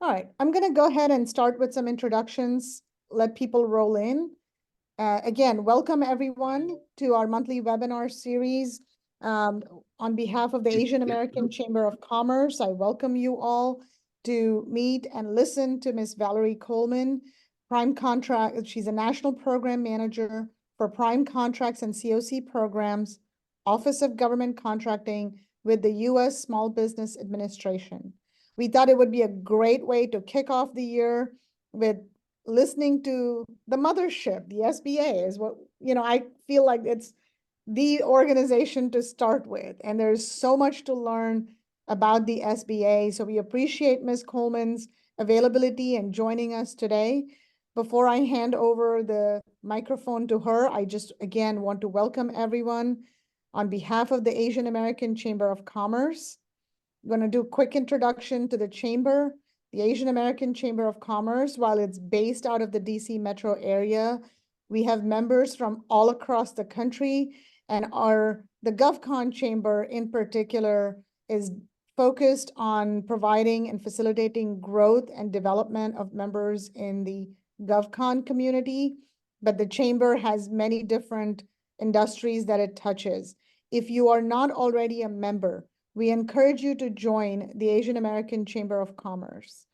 All right, I'm going to go ahead and start with some introductions, let people roll in. Again, welcome everyone to our monthly webinar series. On behalf of the Asian American Chamber of Commerce, I welcome you all to meet and listen to Ms. Valerie Coleman, Prime Contract. She's a National Program Manager for Prime Contracts and COC Programs, Office of Government Contracting with the U.S. Small Business Administration. We thought it would be a great way to kick off the year with listening to the mothership. The SBA is what, I feel like it's the organization to start with. And there's so much to learn about the SBA. So we appreciate Ms. Coleman's availability and joining us today. Before I hand over the microphone to her, I just, again, want to welcome everyone on behalf of the Asian American Chamber of Commerce. I'm going to do a quick introduction to the Chamber. The Asian American Chamber of Commerce, while it's based out of the DC metro area, we have members from all across the country, and the GovCon Chamber in particular is focused on providing and facilitating growth and development of members in the GovCon community, but the Chamber has many different industries that it touches. If you are not already a member, we encourage you to join the Asian American Chamber of Commerce.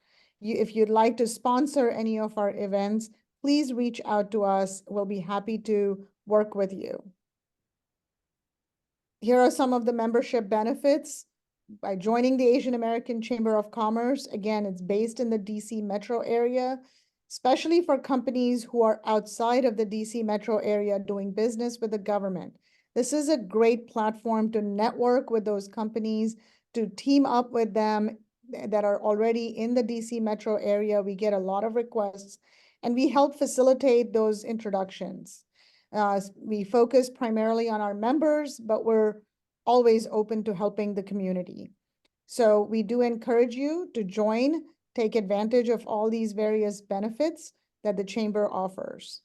If you'd like to sponsor any of our events, please reach out to us. We'll be happy to work with you. Here are some of the membership benefits. By joining the Asian American Chamber of Commerce, again, it's based in the DC metro area, especially for companies who are outside of the DC metro area doing business with the government. This is a great platform to network with those companies, to team up with them that are already in the DC metro area. We get a lot of requests, and we help facilitate those introductions. We focus primarily on our members, but we're always open to helping the community. So we do encourage you to join, take advantage of all these various benefits that the Chamber offers.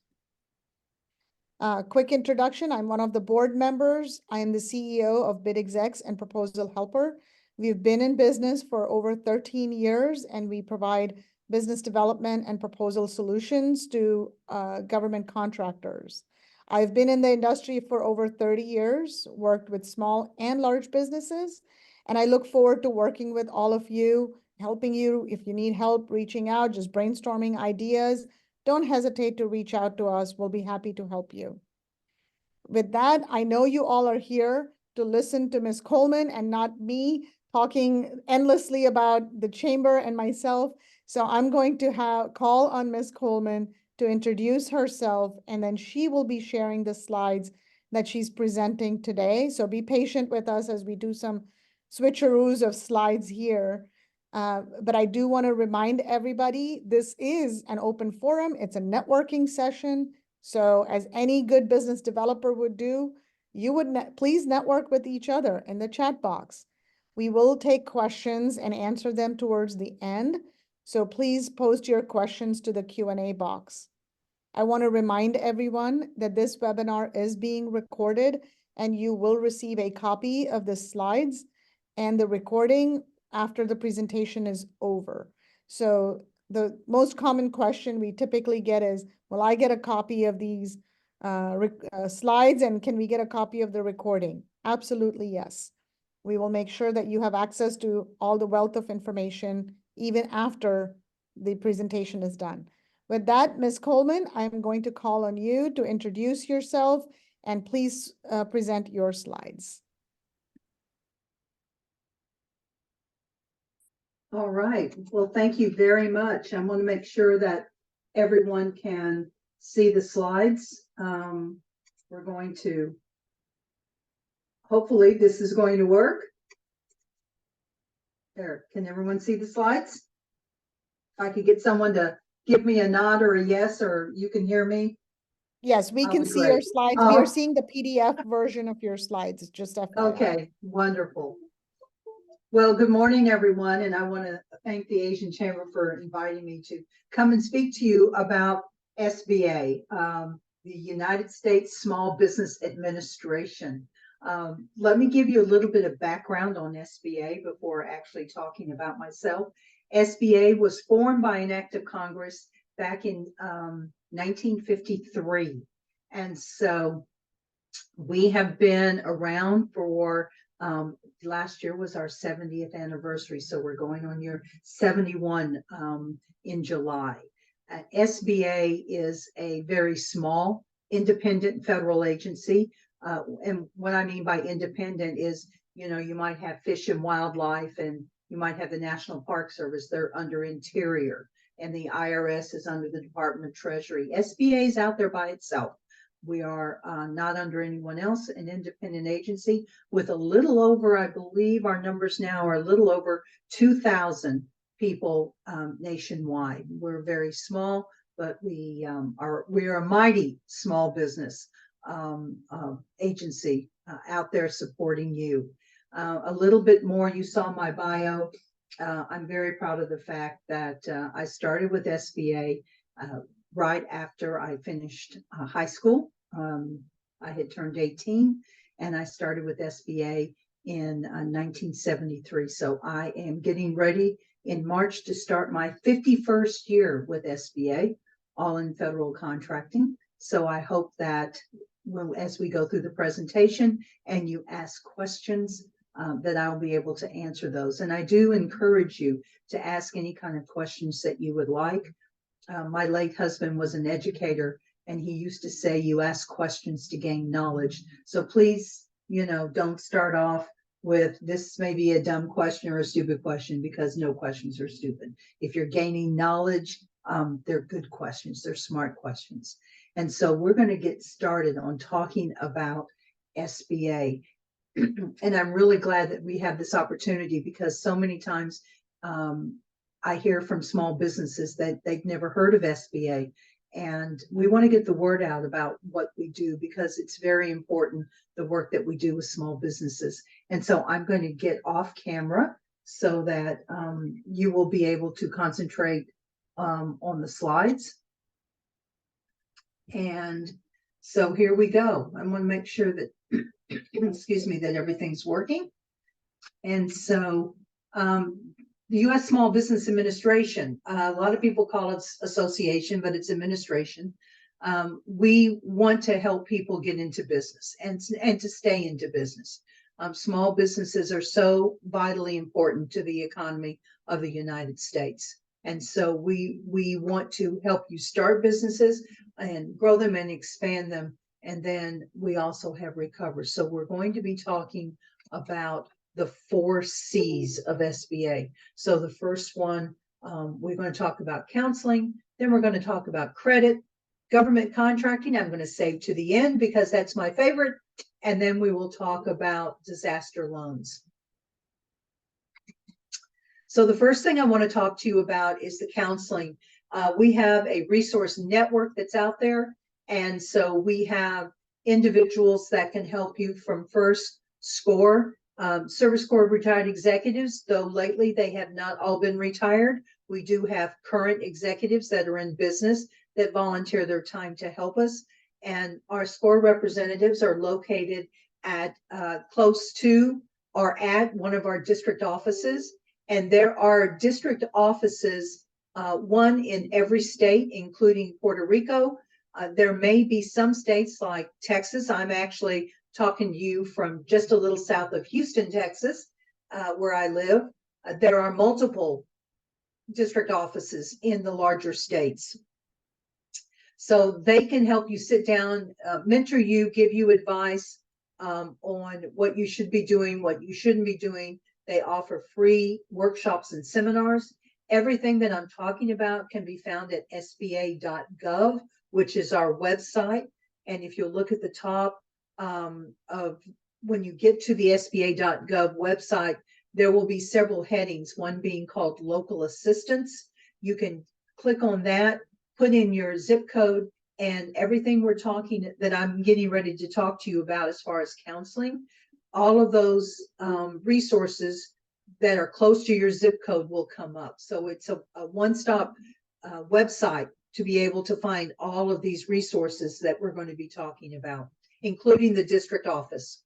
Quick introduction, I'm one of the board members. I am the CEO of Bid Execs and Proposal Helper. We've been in business for over 13 years, and we provide business development and proposal solutions to government contractors. I've been in the industry for over 30 years, worked with small and large businesses, and I look forward to working with all of you, helping you if you need help, reaching out, just brainstorming ideas. Don't hesitate to reach out to us. We'll be happy to help you. With that, I know you all are here to listen to Ms. Coleman and not me talking endlessly about the Chamber and myself. So I'm going to call on Ms. Coleman to introduce herself, and then she will be sharing the slides that she's presenting today. So be patient with us as we do some switcheroos of slides here. But I do want to remind everybody, this is an open forum. It's a networking session. So as any good business developer would do, you would please network with each other in the chat box. We will take questions and answer them towards the end. So please post your questions to the Q&A box. I want to remind everyone that this webinar is being recorded, and you will receive a copy of the slides and the recording after the presentation is over. So the most common question we typically get is, will I get a copy of these slides, and can we get a copy of the recording? Absolutely, yes. We will make sure that you have access to all the wealth of information even after the presentation is done. With that, Ms. Coleman, I'm going to call on you to introduce yourself, and please present your slides. All right. Well, thank you very much. I want to make sure that everyone can see the slides. We're going to, hopefully this is going to work. There, can everyone see the slides? If I could get someone to give me a nod or a yes, or you can hear me. Yes, we can see your slides. We are seeing the PDF version of your slides. It's just FYI. Okay, wonderful. Well, good morning, everyone, and I want to thank the Asian Chamber for inviting me to come and speak to you about SBA, the United States Small Business Administration. Let me give you a little bit of background on SBA before actually talking about myself. SBA was formed by an act of Congress back in 1953. And so we have been around for, last year was our 70th anniversary. So we're going on year 71 in July. SBA is a very small independent federal agency. And what I mean by independent is, you know, you might have Fish and Wildlife and you might have the National Park Service. They're under Interior, and the IRS is under the Department of Treasury. SBA is out there by itself. We are not under anyone else, an independent agency with a little over, I believe our numbers now are a little over 2,000 people nationwide. We're very small, but we are a mighty small business agency out there supporting you. A little bit more, you saw my bio. I'm very proud of the fact that I started with SBA right after I finished high school. I had turned 18 and I started with SBA in 1973. So I am getting ready in March to start my 51st year with SBA, all in federal contracting. So I hope that as we go through the presentation and you ask questions, that I'll be able to answer those. And I do encourage you to ask any kind of questions that you would like. My late husband was an educator, and he used to say, you ask questions to gain knowledge. So please, you know, don't start off with this may be a dumb question or a stupid question, because no questions are stupid. If you're gaining knowledge, they're good questions. They're smart questions. And so we're going to get started on talking about SBA. And I'm really glad that we have this opportunity, because so many times I hear from small businesses that they've never heard of SBA. And we want to get the word out about what we do, because it's very important, the work that we do with small businesses. And so I'm going to get off camera so that you will be able to concentrate on the slides. And so here we go. I want to make sure that excuse me, that everything's working. And so the U.S. Small Business Administration, a lot of people call it association, but it's administration. We want to help people get into business and to stay into business. Small businesses are so vitally important to the economy of the United States. And so we want to help you start businesses and grow them and expand them. And then we also have recover. So we're going to be talking about the 4 C's of SBA. So the first one, we're going to talk about counseling. Then we're going to talk about credit, government contracting. I'm going to save to the end because that's my favorite. And then we will talk about disaster loans. So the first thing I want to talk to you about is the counseling. We have a resource network that's out there. And so we have individuals that can help you from first SCORE, Service Corps of Retired Executives, though lately they have not all been retired. We do have current executives that are in business that volunteer their time to help us. And our SCORE representatives are located at close to or at one of our district offices. And there are district offices, one in every state, including Puerto Rico. There may be some states like Texas. I'm actually talking to you from just a little south of Houston, Texas, where I live. There are multiple district offices in the larger states. So they can help you sit down, mentor you, give you advice on what you should be doing, what you shouldn't be doing. They offer free workshops and seminars. Everything that I'm talking about can be found at sba.gov, which is our website. And if you look at the top of when you get to the sba.gov website, there will be several headings, one being called local assistance. You can click on that, put in your zip code, and everything we're talking that I'm getting ready to talk to you about as far as counseling, all of those resources that are close to your zip code will come up. So it's a one-stop website to be able to find all of these resources that we're going to be talking about, including the district office.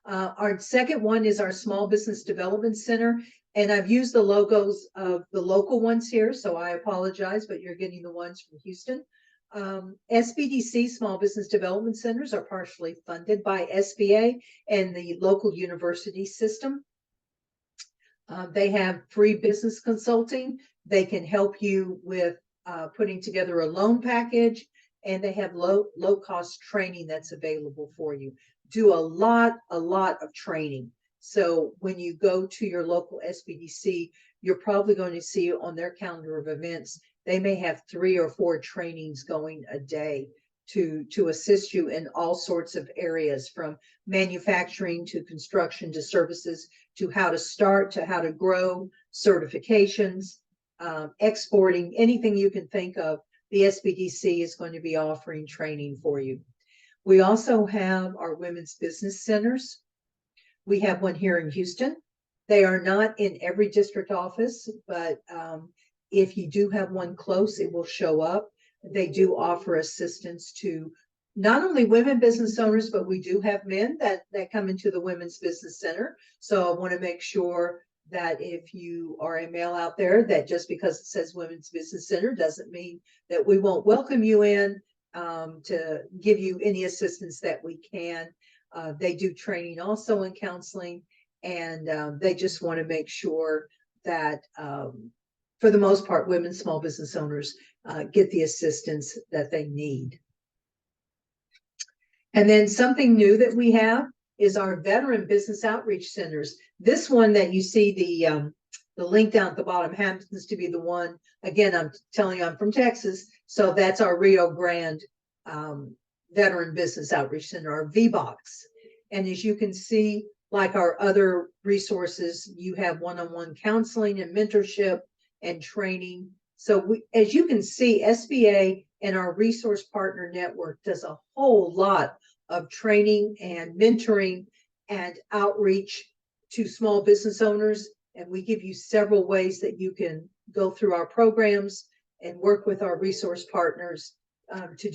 Our second one is our Small Business Development Center. And I've used the logos of the local ones here, so I apologize, but you're getting the ones from Houston. SBDC, Small Business Development Centers, are partially funded by SBA and the local university system. They have free business consulting. They can help you with putting together a loan package, and they have low cost training that's available for you. Do a lot of training. So when you go to your local SBDC, you're probably going to see on their calendar of events, they may have 3 or 4 trainings going a day to assist you in all sorts of areas, from manufacturing to construction to services, to how to start, to how to grow, certifications, exporting, anything you can think of. The SBDC is going to be offering training for you. We also have our women's business centers. We have one here in Houston. They are not in every district office, but if you do have one close, it will show up. They do offer assistance to not only women business owners, but we do have men that come into the Women's Business Center. So I want to make sure that if you are a male out there, that just because it says Women's Business Center doesn't mean that we won't welcome you in to give you any assistance that we can. They do training also in counseling, and they just want to make sure that for the most part, women small business owners get the assistance that they need. And then something new that we have is our veteran business outreach centers. This one that you see the link down at the bottom happens to be the one, again, I'm telling you I'm from Texas, so that's our Rio Grande Veteran Business Outreach Center, our VBOX. And as you can see, like our other resources, you have one-on-one counseling and mentorship and training. So as you can see, SBA and our resource partner network does a whole lot of training and mentoring and outreach to small business owners. And we give you several ways that you can go through our programs and work with our resource partners to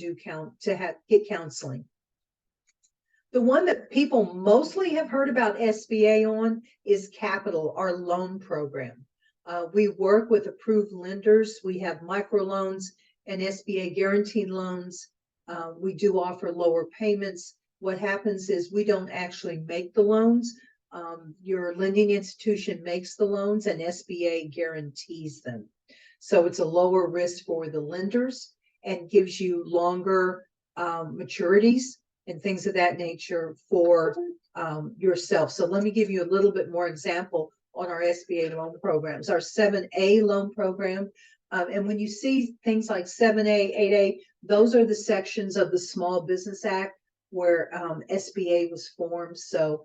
get counseling. The one that people mostly have heard about SBA on is Capital, our loan program. We work with approved lenders. We have microloans and SBA guaranteed loans. We do offer lower payments. What happens is we don't actually make the loans. Your lending institution makes the loans and SBA guarantees them. So it's a lower risk for the lenders and gives you longer maturities and things of that nature for yourself. So let me give you a little bit more example on our SBA loan programs. Our 7A loan program, and when you see things like 7A, 8A, those are the sections of the Small Business Act where SBA was formed. So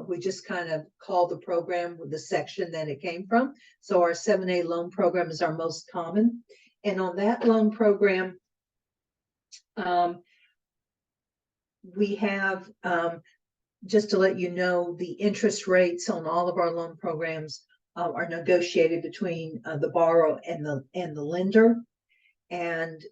we just kind of call the program with the section that it came from. So our 7A loan program is our most common. And on that loan program, we have, just to let you know, the interest rates on all of our loan programs are negotiated between the borrower and the lender. And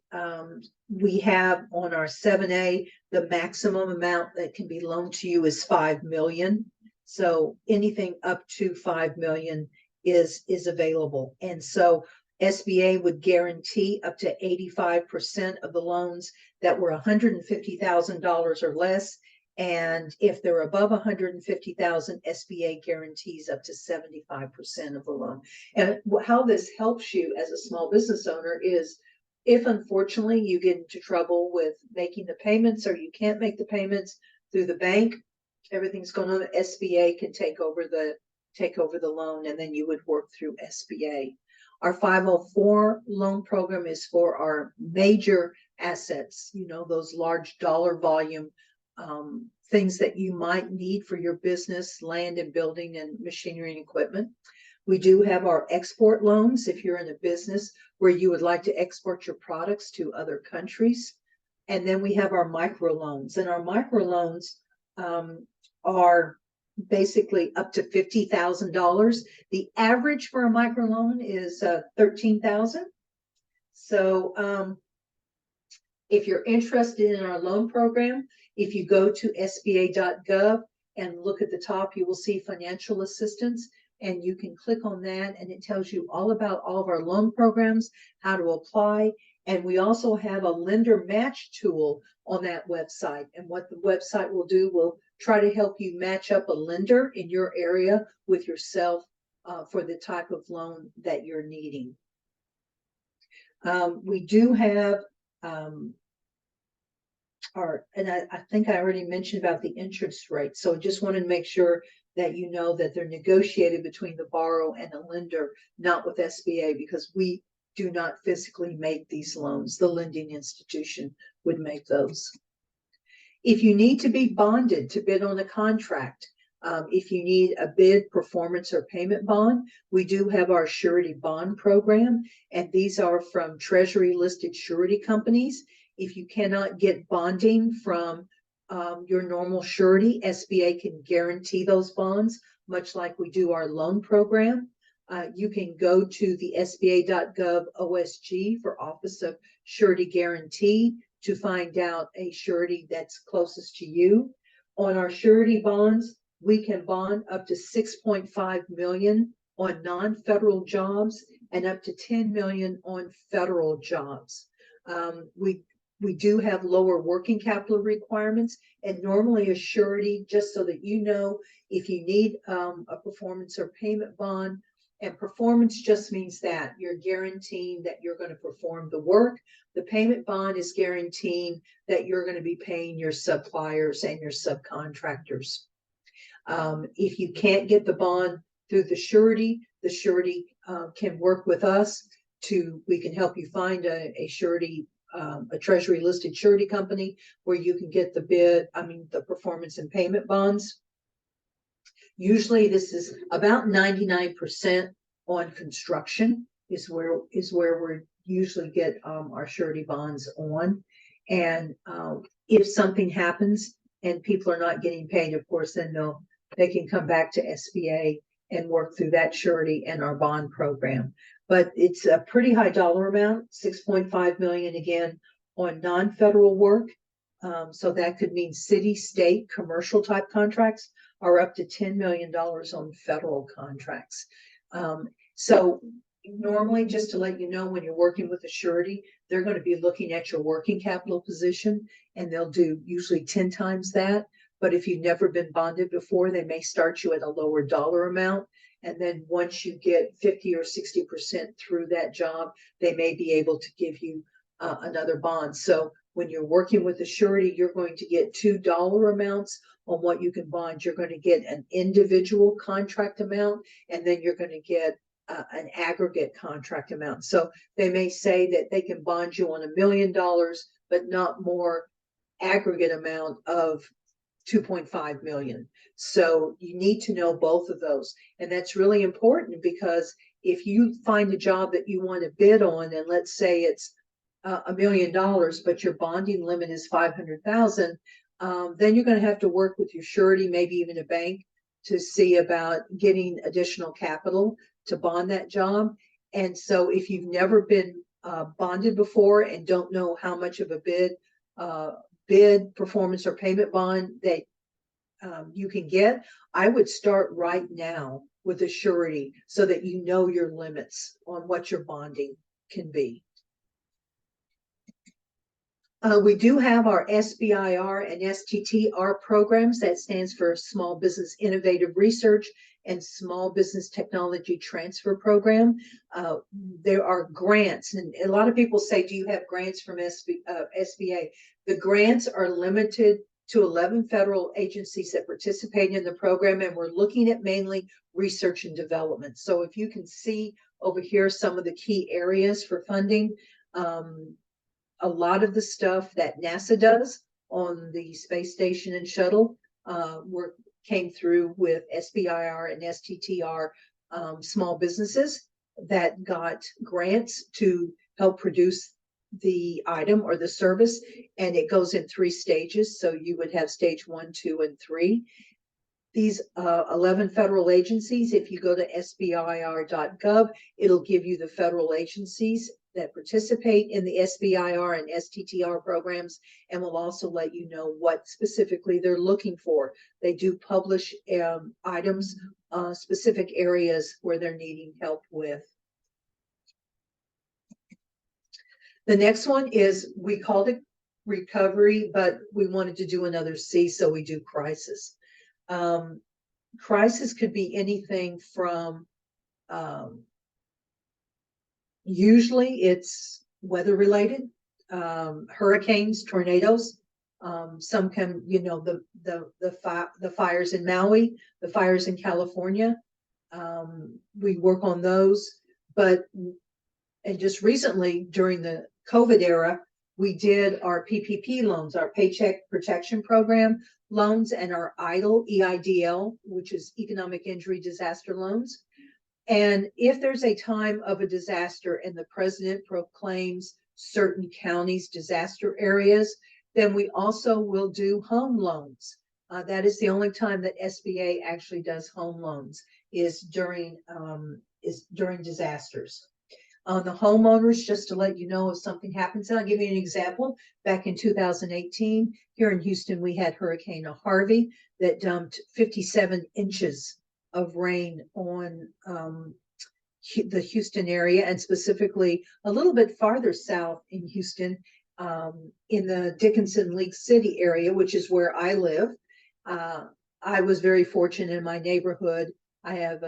we have on our 7A, the maximum amount that can be loaned to you is $5 million. So anything up to $5 million is available. And so SBA would guarantee up to 85% of the loans that were $150,000 or less. And if they're above $150,000, SBA guarantees up to 75% of the loan. And how this helps you as a small business owner is, if unfortunately you get into trouble with making the payments or you can't make the payments through the bank, everything's going on, SBA can take over the loan, and then you would work through SBA. Our 504 loan program is for our major assets, you know, those large dollar volume things that you might need for your business, land and building and machinery and equipment. We do have our export loans if you're in a business where you would like to export your products to other countries. And then we have our microloans, and our microloans are basically up to $50,000. The average for a microloan is $13,000. So if you're interested in our loan program, if you go to sba.gov, and look at the top, you will see financial assistance. And you can click on that and it tells you all about all of our loan programs, how to apply. And we also have a lender match tool on that website. And what the website will do will try to help you match up a lender in your area with yourself for the type of loan that you're needing. We do have I think I already mentioned about the interest rate. So just wanted to make sure that you know that they're negotiated between the borrower and the lender, not with SBA, because we do not physically make these loans. The lending institution would make those. If you need to be bonded to bid on a contract, if you need a bid, performance, or payment bond, we do have our surety bond program, and these are from Treasury listed surety companies. If you cannot get bonding from your normal surety, SBA can guarantee those bonds, much like we do our loan program. You can go to the SBA.gov OSG for Office of Surety Guarantee to find out a surety that's closest to you. On our surety bonds, we can bond up to 6.5 million on non-federal jobs and up to 10 million on federal jobs. We do have lower working capital requirements, and normally a surety, just so that you know, if you need a performance or payment bond, and performance just means that you're guaranteeing that you're going to perform the work. The payment bond is guaranteeing that you're going to be paying your suppliers and your subcontractors. If you can't get the bond through the surety can work with us we can help you find a surety, a Treasury listed surety company where you can get the performance and payment bonds. Usually this is about 99% on construction is where we usually get our surety bonds on. And if something happens and people are not getting paid, of course, then they can come back to SBA and work through that surety and our bond program. But it's a pretty high dollar amount, 6.5 million again on non-federal work. So that could mean city, state, commercial type contracts, are up to $10 million on federal contracts. So normally, just to let you know, when you're working with a surety, they're going to be looking at your working capital position, and they'll do usually 10 times that. But if you've never been bonded before, they may start you at a lower dollar amount. And then once you get 50 or 60% through that job, they may be able to give you another bond. So when you're working with a surety, you're going to get $2 amounts on what you can bond. You're going to get an individual contract amount, and then you're going to get an aggregate contract amount. So they may say that they can bond you on $1 million, but not more aggregate amount of 2.5 million. So you need to know both of those. And that's really important, because if you find a job that you want to bid on, and let's say it's $1 million, but your bonding limit is 500,000, then you're going to have to work with your surety, maybe even a bank, to see about getting additional capital to bond that job. And so if you've never been bonded before and don't know how much of a bid, performance, or payment bond that you can get, I would start right now with a surety so that you know your limits on what your bonding can be. We do have our SBIR and STTR programs. That stands for Small Business Innovative Research and Small Business Technology Transfer Program. There are grants, and a lot of people say, do you have grants from SBA? The grants are limited to 11 federal agencies that participate in the program, and we're looking at mainly research and development. So if you can see over here some of the key areas for funding, a lot of the stuff that NASA does on the space station and shuttle came through with SBIR and STTR small businesses that got grants to help produce the item or the service, and it goes in 3 stages. So you would have stage 1, 2, and 3. these 11 federal agencies. If you go to sbir.gov, it'll give you the federal agencies that participate in the SBIR and STTR programs, and will also let you know what specifically they're looking for. They do publish items, specific areas where they're needing help with. The next one is, we called it recovery, but we wanted to do another C, so we do crisis. Crisis could be anything from, usually it's weather related, hurricanes, tornadoes. Some can, the fires in Maui, the fires in California. We work on those, and just recently during the COVID era, we did our PPP loans, our Paycheck Protection Program loans, and our EIDL, which is Economic Injury Disaster Loans. And if there's a time of a disaster and the president proclaims certain counties disaster areas, then we also will do home loans. That is the only time that SBA actually does home loans, is during disasters. On the homeowners, just to let you know if something happens, and I'll give you an example. Back in 2018, here in Houston, we had Hurricane Harvey that dumped 57 inches of rain on the Houston area, and specifically a little bit farther south in Houston, in the Dickinson League City area, which is where I live. I was very fortunate in my neighborhood. I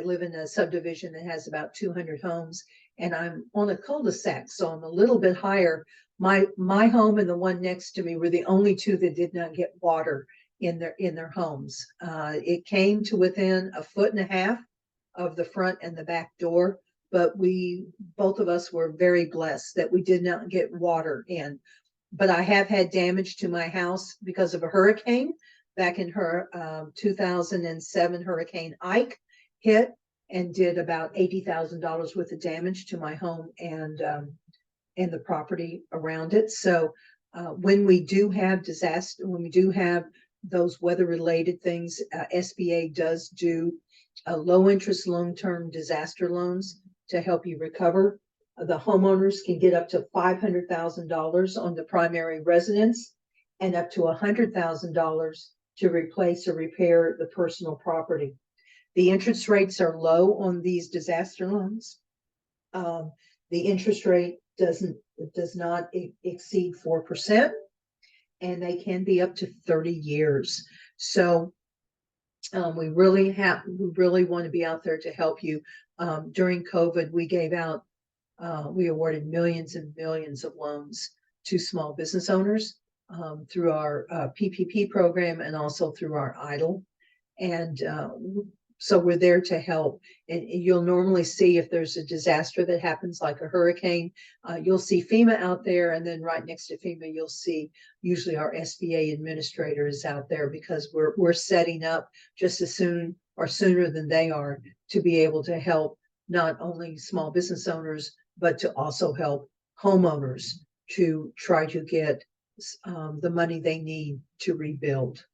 live in a subdivision that has about 200 homes, and I'm on a cul-de-sac, so I'm a little bit higher. My home and the one next to me were the only two that did not get water in their homes. It came to within 1.5 feet of the front and the back door, but both of us were very blessed that we did not get water in. But I have had damage to my house because of a hurricane. Back in 2007, Hurricane Ike hit and did about $80,000 worth of damage to my home and the property around it. So when we do have disaster, when we do have those weather-related things, SBA does do low-interest, long-term disaster loans to help you recover. The homeowners can get up to $500,000 on the primary residence and up to $100,000 to replace or repair the personal property. The interest rates are low on these disaster loans. The interest rate does not exceed 4%, and they can be up to 30 years. So we really want to be out there to help you. During COVID, we awarded millions and millions of loans to small business owners through our PPP program and also through our EIDL. And so we're there to help. And you'll normally see, if there's a disaster that happens like a hurricane, you'll see FEMA out there, and then right next to FEMA, you'll see usually our SBA administrator is out there, because we're setting up just as soon or sooner than they are to be able to help not only small business owners, but to also help homeowners to try to get the money they need to rebuild.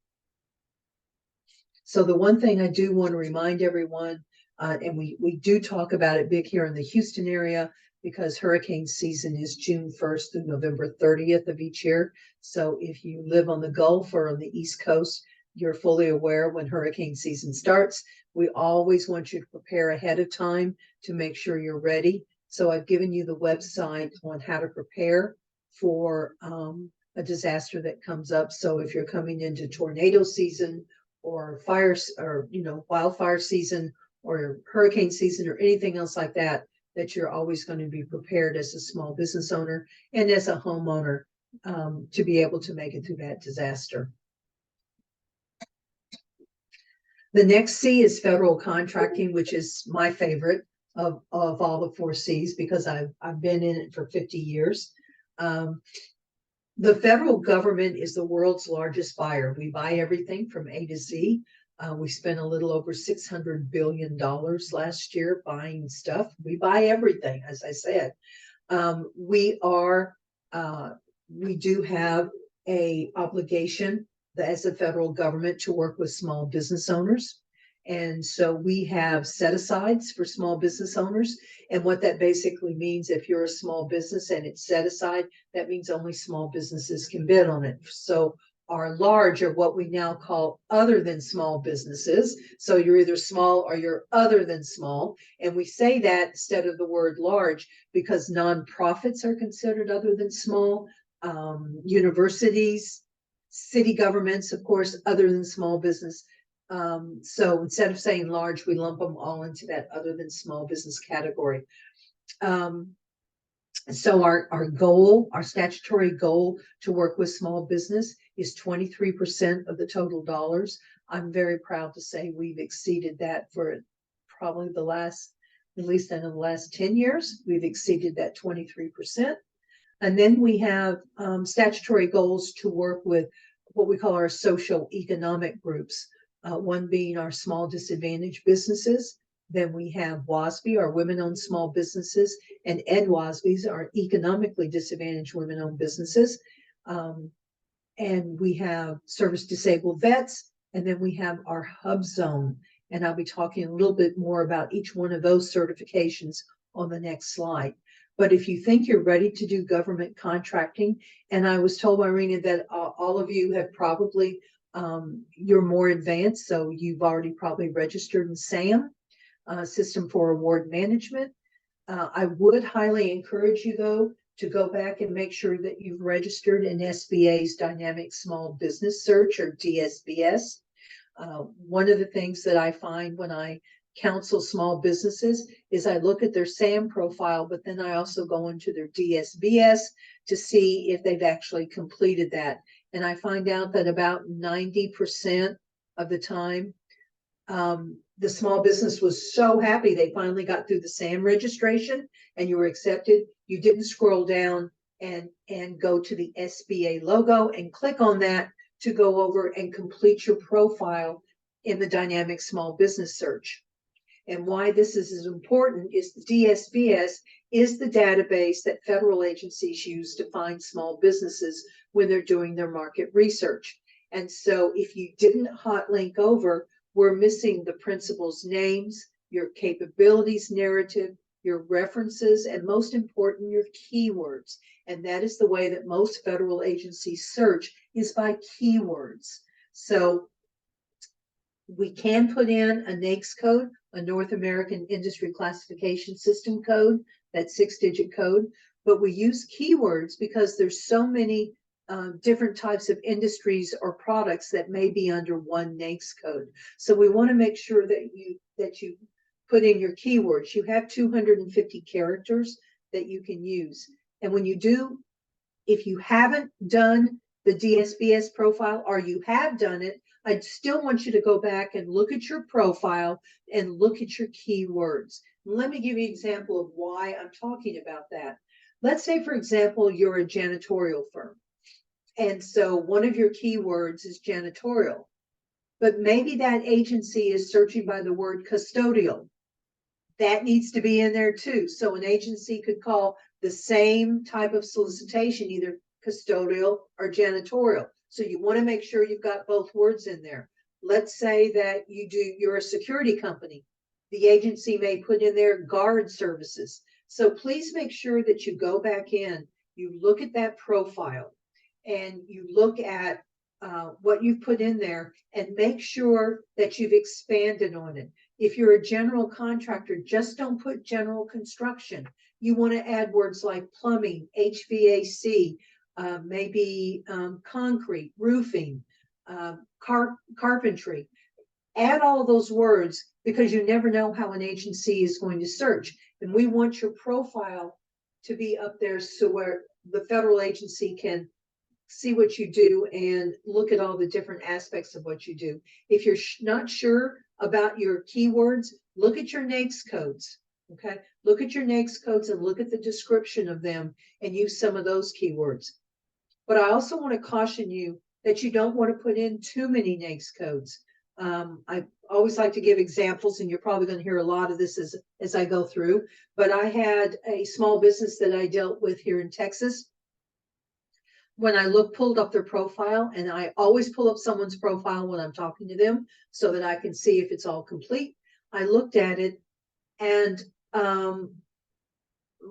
So the one thing I do want to remind everyone, and we do talk about it big here in the Houston area, because hurricane season is June 1st through November 30th of each year. So if you live on the Gulf or on the East Coast, you're fully aware when hurricane season starts. We always want you to prepare ahead of time to make sure you're ready. So I've given you the website on how to prepare for a disaster that comes up. So if you're coming into tornado season, or fires, or wildfire season, or hurricane season, or anything else like that, that you're always going to be prepared as a small business owner and as a homeowner to be able to make it through that disaster. The next C is federal contracting, which is my favorite of all the 4 C's, because I've been in it for 50 years. The federal government is the world's largest buyer. We buy everything from A to Z. We spent a little over $600 billion last year buying stuff. We buy everything, as I said. We do have a obligation as the federal government to work with small business owners. And so we have set asides for small business owners. And what that basically means, if you're a small business and it's set aside, that means only small businesses can bid on it. So our large are what we now call other than small businesses. So you're either small or you're other than small. And we say that instead of the word large because nonprofits are considered other than small, universities, city governments, of course, other than small business. So instead of saying large, we lump them all into that other than small business category. So our goal, our statutory goal to work with small business is 23% of the total dollars. I'm very proud to say we've exceeded that for probably the last, at least in the last 10 years, we've exceeded that 23%. And then we have statutory goals to work with what we call our social economic groups. One being our small disadvantaged businesses. Then we have WASB, our women-owned small businesses, and EDWASBs, our economically disadvantaged women-owned businesses. And we have service disabled vets, and then we have our hub zone. And I'll be talking a little bit more about each one of those certifications on the next slide. But if you think you're ready to do government contracting, and I was told by Rena that all of you have probably, you're more advanced, so you've already probably registered in SAM, System for Award Management. I would highly encourage you, though, to go back and make sure that you've registered in SBA's Dynamic Small Business Search, or DSBS. One of the things that I find when I counsel small businesses is I look at their SAM profile, but then I also go into their DSBS to see if they've actually completed that. And I find out that about 90% of the time, the small business was so happy they finally got through the SAM registration and you were accepted. You didn't scroll down and go to the SBA logo and click on that to go over and complete your profile in the Dynamic Small Business Search. And why this is as important is the DSBS is the database that federal agencies use to find small businesses when they're doing their market research. And so if you didn't hot link over, we're missing the principals' names, your capabilities narrative, your references, and most important, your keywords. And that is the way that most federal agencies search, is by keywords. So we can put in a NAICS code, a North American Industry Classification System code, that 6-digit code, but we use keywords because there's so many different types of industries or products that may be under one NAICS code. So we want to make sure that you put in your keywords. You have 250 characters that you can use. And when you do, if you haven't done the DSBS profile, or you have done it, I still want you to go back and look at your profile and look at your keywords. Let me give you an example of why I'm talking about that. Let's say, for example, you're a janitorial firm. And so one of your keywords is janitorial, but maybe that agency is searching by the word custodial. That needs to be in there too. So an agency could call the same type of solicitation either custodial or janitorial. So you want to make sure you've got both words in there. Let's say that you're a security company. The agency may put in there guard services. So please make sure that you go back in, you look at that profile, and you look at what you've put in there and make sure that you've expanded on it. If you're a general contractor, just don't put general construction. You want to add words like plumbing, HVAC, maybe concrete, roofing, carpentry. Add all those words because you never know how an agency is going to search. And we want your profile to be up there so where the federal agency can see what you do and look at all the different aspects of what you do. If you're not sure about your keywords, look at your NAICS codes. Okay, look at your NAICS codes and look at the description of them and use some of those keywords. But I also want to caution you that you don't want to put in too many NAICS codes. I always like to give examples, and you're probably going to hear a lot of this as I go through. But I had a small business that I dealt with here in Texas. when I pulled up their profile, and I always pull up someone's profile when I'm talking to them so that I can see if it's all complete. I looked at it, and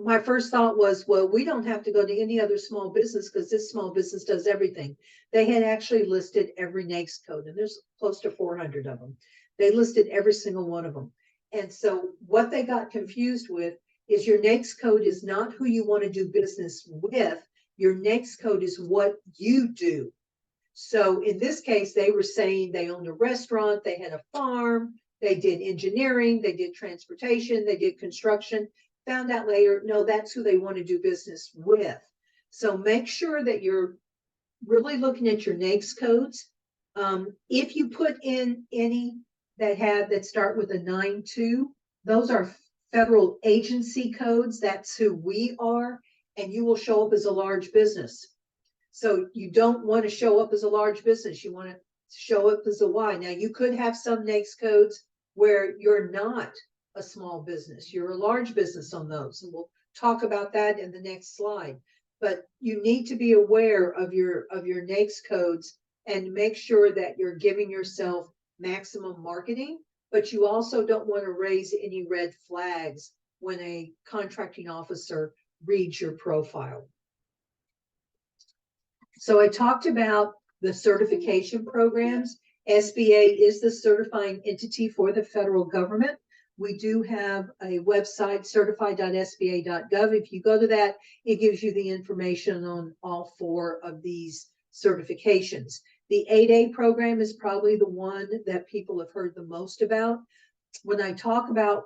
my first thought was, well, we don't have to go to any other small business because this small business does everything. They had actually listed every NAICS code, and there's close to 400 of them. They listed every single one of them. And so what they got confused with is your NAICS code is not who you want to do business with. Your NAICS code is what you do. So in this case, they were saying they owned a restaurant, they had a farm, they did engineering, they did transportation, they did construction. Found out later, no, that's who they want to do business with. So make sure that you're really looking at your NAICS codes. If you put in any that start with a 9-2, those are federal agency codes. That's who we are, and you will show up as a large business. So you don't want to show up as a large business. You want to show up as a Y. Now, you could have some NAICS codes where you're not a small business. You're a large business on those. And we'll talk about that in the next slide. But you need to be aware of your NAICS codes and make sure that you're giving yourself maximum marketing, but you also don't want to raise any red flags when a contracting officer reads your profile. So I talked about the certification programs. SBA is the certifying entity for the federal government. We do have a website, certified.sba.gov. If you go to that, it gives you the information on all 4 of these certifications. The 8A program is probably the one that people have heard the most about. When I talked about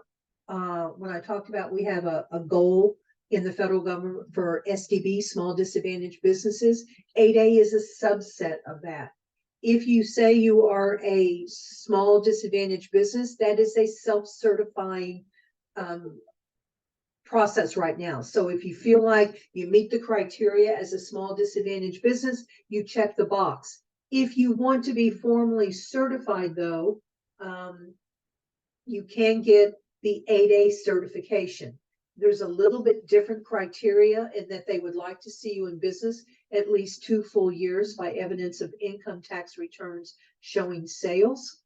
we have a goal in the federal government for SDB, small disadvantaged businesses, 8A is a subset of that. If you say you are a small disadvantaged business, that is a self-certifying process right now. So if you feel like you meet the criteria as a small disadvantaged business, you check the box. If you want to be formally certified, though, you can get the 8A certification. There's a little bit different criteria in that they would like to see you in business at least 2 full years by evidence of income tax returns showing sales.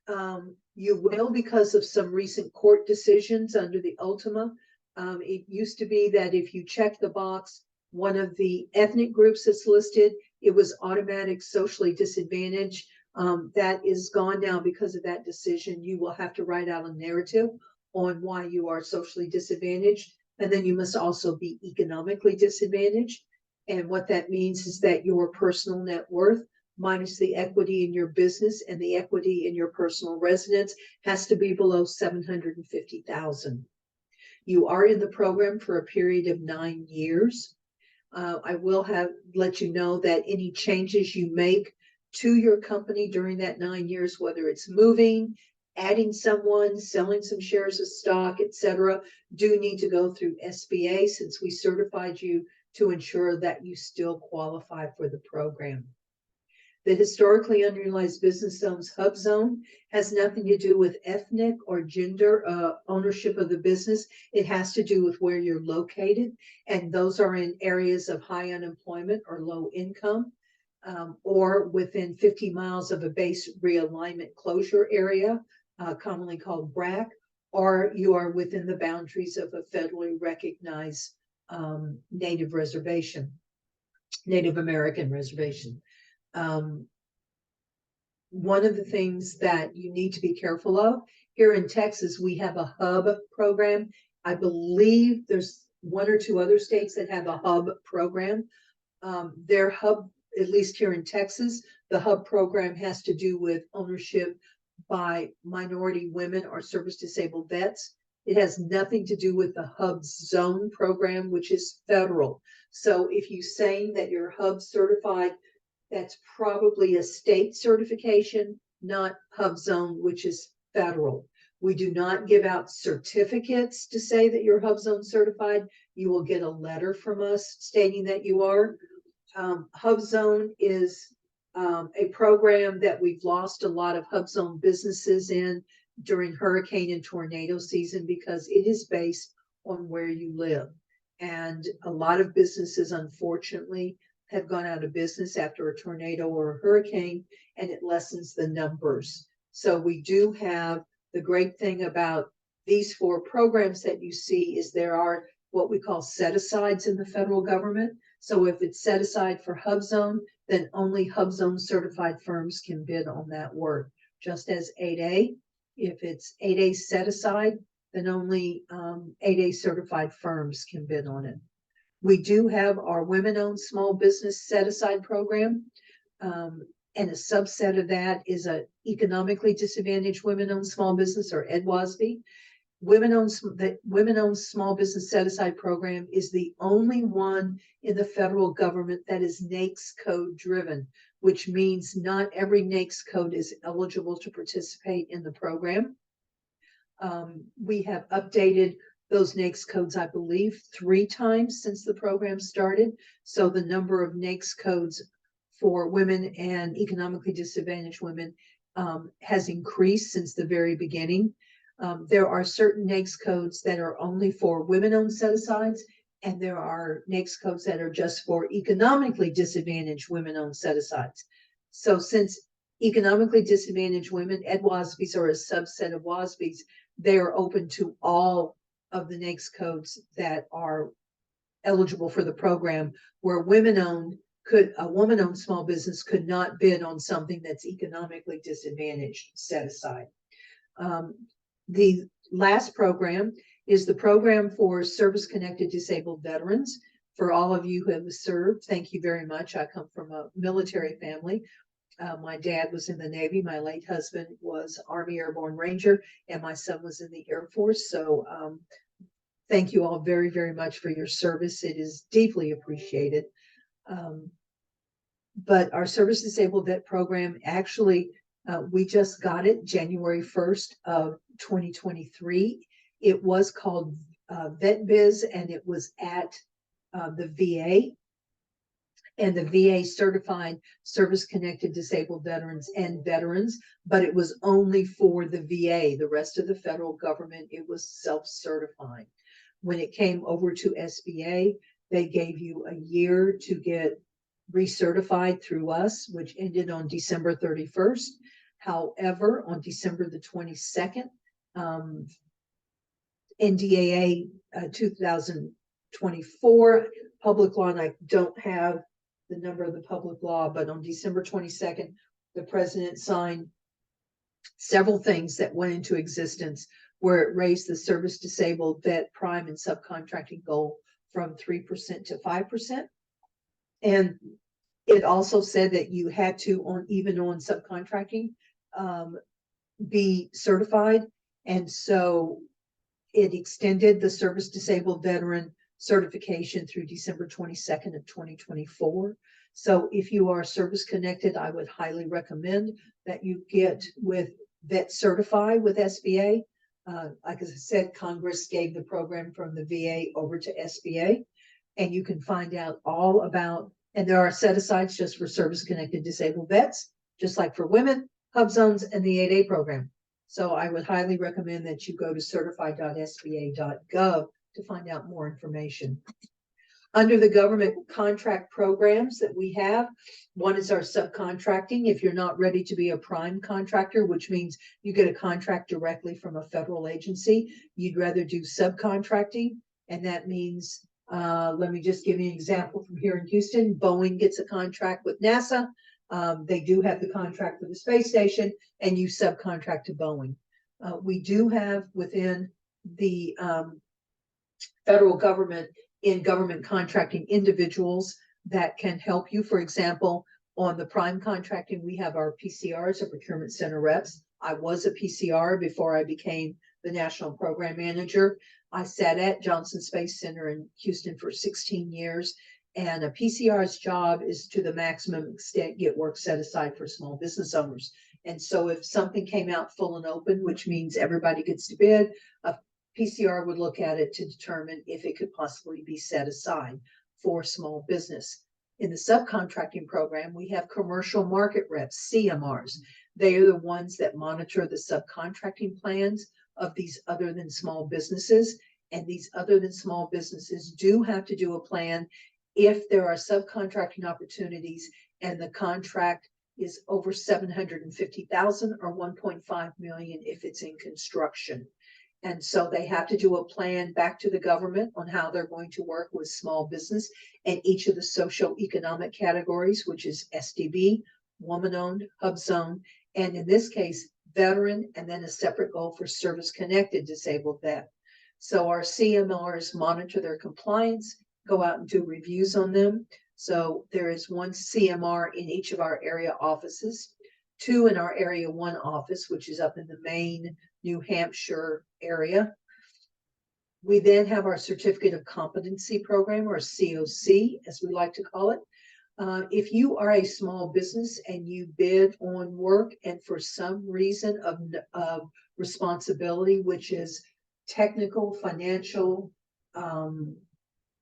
You will, because of some recent court decisions under the Ultima. It used to be that if you check the box, one of the ethnic groups that's listed, it was automatic socially disadvantaged. That is gone now because of that decision. You will have to write out a narrative on why you are socially disadvantaged. And then you must also be economically disadvantaged. And what that means is that your personal net worth minus the equity in your business and the equity in your personal residence has to be below $750,000. You are in the program for a period of 9 years. I will let you know that any changes you make to your company during that 9 years, whether it's moving, adding someone, selling some shares of stock, etc., do need to go through SBA since we certified you to ensure that you still qualify for the program. The historically underutilized business zones hub zone has nothing to do with ethnic or gender ownership of the business. It has to do with where you're located, and those are in areas of high unemployment or low income, or within 50 miles of a base realignment closure area, commonly called BRAC, or you are within the boundaries of a federally recognized Native American reservation. One of the things that you need to be careful of, here in Texas, we have a hub program. I believe there's 1 or 2 other states that have a hub program. Their hub, at least here in Texas, the hub program has to do with ownership by minority women or service disabled vets. It has nothing to do with the hub zone program, which is federal. So if you're saying that you're hub certified, that's probably a state certification, not hub zone, which is federal. We do not give out certificates to say that you're hub zone certified. You will get a letter from us stating that you are. Hub zone is a program that we've lost a lot of hub zone businesses in during hurricane and tornado season because it is based on where you live. And a lot of businesses, unfortunately, have gone out of business after a tornado or a hurricane, and it lessens the numbers. So we do have the great thing about these 4 programs that you see is there are what we call set-asides in the federal government. So if it's set aside for HUBZone, then only HUBZone certified firms can bid on that work. Just as 8A, if it's 8A set aside, then only 8A certified firms can bid on it. We do have our women-owned small business set-aside program. And a subset of that is a economically disadvantaged women-owned small business, or EDWASB. The women-owned small business set-aside program is the only one in the federal government that is NAICS code driven, which means not every NAICS code is eligible to participate in the program. We have updated those NAICS codes, I believe, 3 times since the program started. So the number of NAICS codes for women and economically disadvantaged women has increased since the very beginning. There are certain NAICS codes that are only for women-owned set-asides, and there are NAICS codes that are just for economically disadvantaged women-owned set-asides. So since economically disadvantaged women, EDWASBs are a subset of WASBs, they are open to all of the NAICS codes that are eligible for the program, where a woman-owned small business could not bid on something that's economically disadvantaged set aside. The last program is the program for service-connected disabled veterans. For all of you who have served, thank you very much. I come from a military family. My dad was in the Navy, my late husband was Army Airborne Ranger, and my son was in the Air Force. So thank you all very, very much for your service. It is deeply appreciated. But our service disabled vet program, actually, we just got it January 1st of 2023. It was called VetBiz, and it was at the VA. And the VA certified service-connected disabled veterans and veterans, but it was only for the VA. The rest of the federal government, it was self-certifying. When it came over to SBA, they gave you a year to get recertified through us, which ended on December 31st. However, on December the 22nd, NDAA 2024 public law, and I don't have the number of the public law, but on December 22nd, the president signed several things that went into existence where it raised the service disabled vet prime and subcontracting goal from 3% to 5%. And it also said that you had to, even on subcontracting, be certified. And so it extended the service disabled veteran certification through December 22nd of 2024. So if you are service connected, I would highly recommend that you get with Vet Certify with SBA. Like I said, Congress gave the program from the VA over to SBA, and you can find out all about, and there are set-asides just for service-connected disabled vets, just like for women, HUBZones, and the 8A program. So I would highly recommend that you go to certified.sba.gov to find out more information. Under the government contract programs that we have, one is our subcontracting. If you're not ready to be a prime contractor, which means you get a contract directly from a federal agency, you'd rather do subcontracting. And that means, let me just give you an example from here in Houston. Boeing gets a contract with NASA. They do have the contract for the space station, and you subcontract to Boeing. We do have within the federal government, in government contracting, individuals that can help you. For example, on the prime contracting, we have our PCRs, or procurement center reps. I was a PCR before I became the national program manager. I sat at Johnson Space Center in Houston for 16 years. And a PCR's job is, to the maximum extent, get work set aside for small business owners. And so if something came out full and open, which means everybody gets to bid, a PCR would look at it to determine if it could possibly be set aside for small business. In the subcontracting program, we have commercial market reps, CMRs. They are the ones that monitor the subcontracting plans of these other than small businesses. And these other than small businesses do have to do a plan if there are subcontracting opportunities and the contract is over 750,000 or 1.5 million if it's in construction. And so they have to do a plan back to the government on how they're going to work with small business and each of the socioeconomic categories, which is SDB, woman-owned, hub zone, and in this case, veteran, and then a separate goal for service-connected disabled vet. So our CMRs monitor their compliance, go out and do reviews on them. So there is one CMR in each of our area offices, 2 in our Area 1 office, which is up in the Maine, New Hampshire area. We then have our Certificate of Competency Program, or COC, as we like to call it. If you are a small business and you bid on work and for some reason of responsibility, which is technical, financial,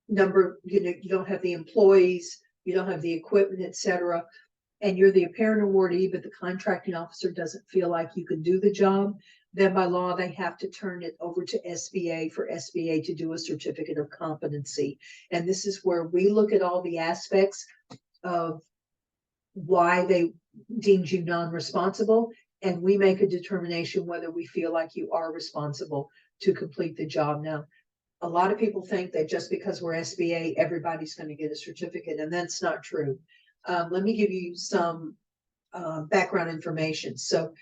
number, you don't have the employees, you don't have the equipment, etc., and you're the apparent awardee, but the contracting officer doesn't feel like you can do the job, then by law, they have to turn it over to SBA for SBA to do a certificate of competency. And this is where we look at all the aspects of why they deemed you non-responsible, and we make a determination whether we feel like you are responsible to complete the job. Now, a lot of people think that just because we're SBA, everybody's going to get a certificate, and that's not true. Let me give you some background information. So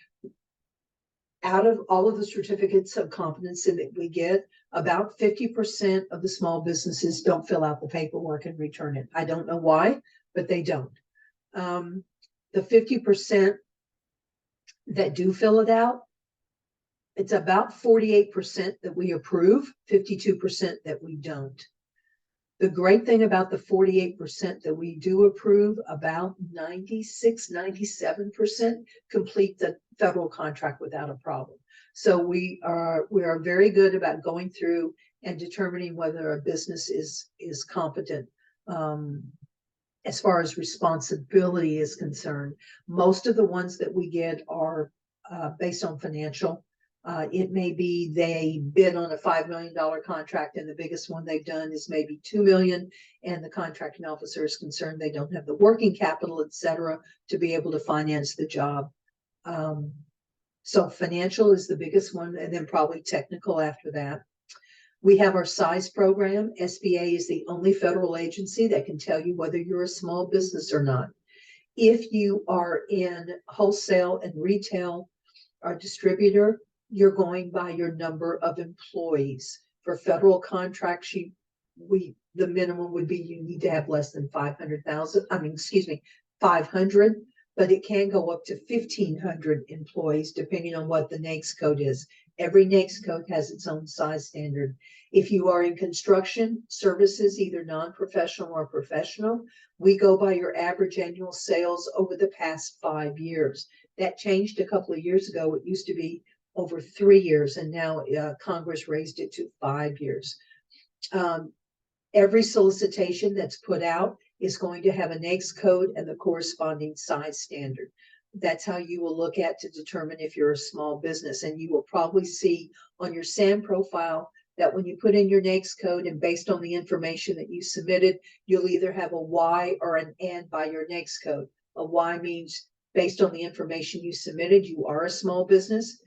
out of all of the certificates of competency that we get, about 50% of the small businesses don't fill out the paperwork and return it. I don't know why, but they don't. The 50% that do fill it out, it's about 48% that we approve, 52% that we don't. The great thing about the 48% that we do approve, about 96, 97% complete the federal contract without a problem. So we are very good about going through and determining whether a business is competent as far as responsibility is concerned. Most of the ones that we get are based on financial. It may be they bid on a $5 million contract and the biggest one they've done is maybe 2 million, and the contracting officer is concerned they don't have the working capital, etc., to be able to finance the job. So financial is the biggest one, and then probably technical after that. We have our size program. SBA is the only federal agency that can tell you whether you're a small business or not. If you are in wholesale and retail or distributor, you're going by your number of employees. For federal contracts, the minimum would be you need to have less than 500, but it can go up to 1,500 employees depending on what the NAICS code is. Every NAICS code has its own size standard. If you are in construction services, either non-professional or professional, we go by your average annual sales over the past 5 years. That changed a couple of years ago. It used to be over 3 years, and now Congress raised it to 5 years. Every solicitation that's put out is going to have a NAICS code and the corresponding size standard. That's how you will look at to determine if you're a small business. And you will probably see on your SAM profile that when you put in your NAICS code and based on the information that you submitted, you'll either have a Y or an N by your NAICS code. A Y means based on the information you submitted, you are a small business.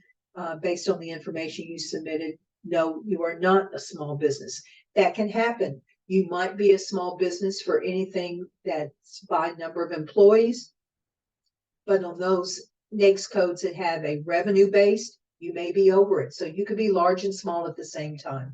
Based on the information you submitted, no, you are not a small business. That can happen. You might be a small business for anything that's by number of employees, but on those NAICS codes that have a revenue based, you may be over it. So you could be large and small at the same time,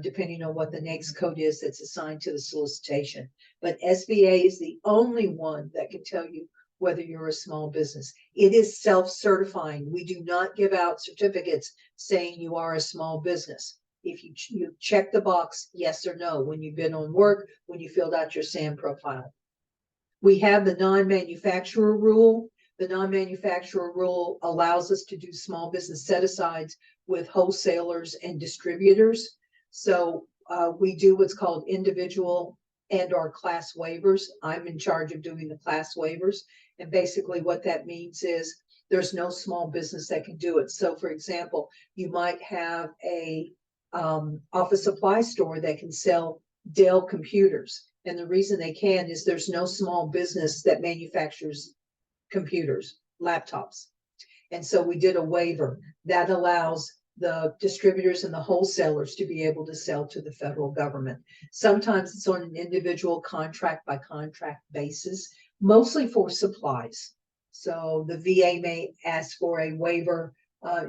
depending on what the NAICS code is that's assigned to the solicitation. But SBA is the only one that can tell you whether you're a small business. It is self-certifying. We do not give out certificates saying you are a small business. If you check the box, yes or no, when you've been on work, when you filled out your SAM profile. We have the non-manufacturer rule. The non-manufacturer rule allows us to do small business set-asides with wholesalers and distributors. So we do what's called individual and or class waivers. I'm in charge of doing the class waivers. And basically what that means is there's no small business that can do it. So for example, you might have a office supply store that can sell Dell computers. And the reason they can is there's no small business that manufactures computers, laptops. And so we did a waiver that allows the distributors and the wholesalers to be able to sell to the federal government. Sometimes it's on an individual contract by contract basis, mostly for supplies. So the VA may ask for a waiver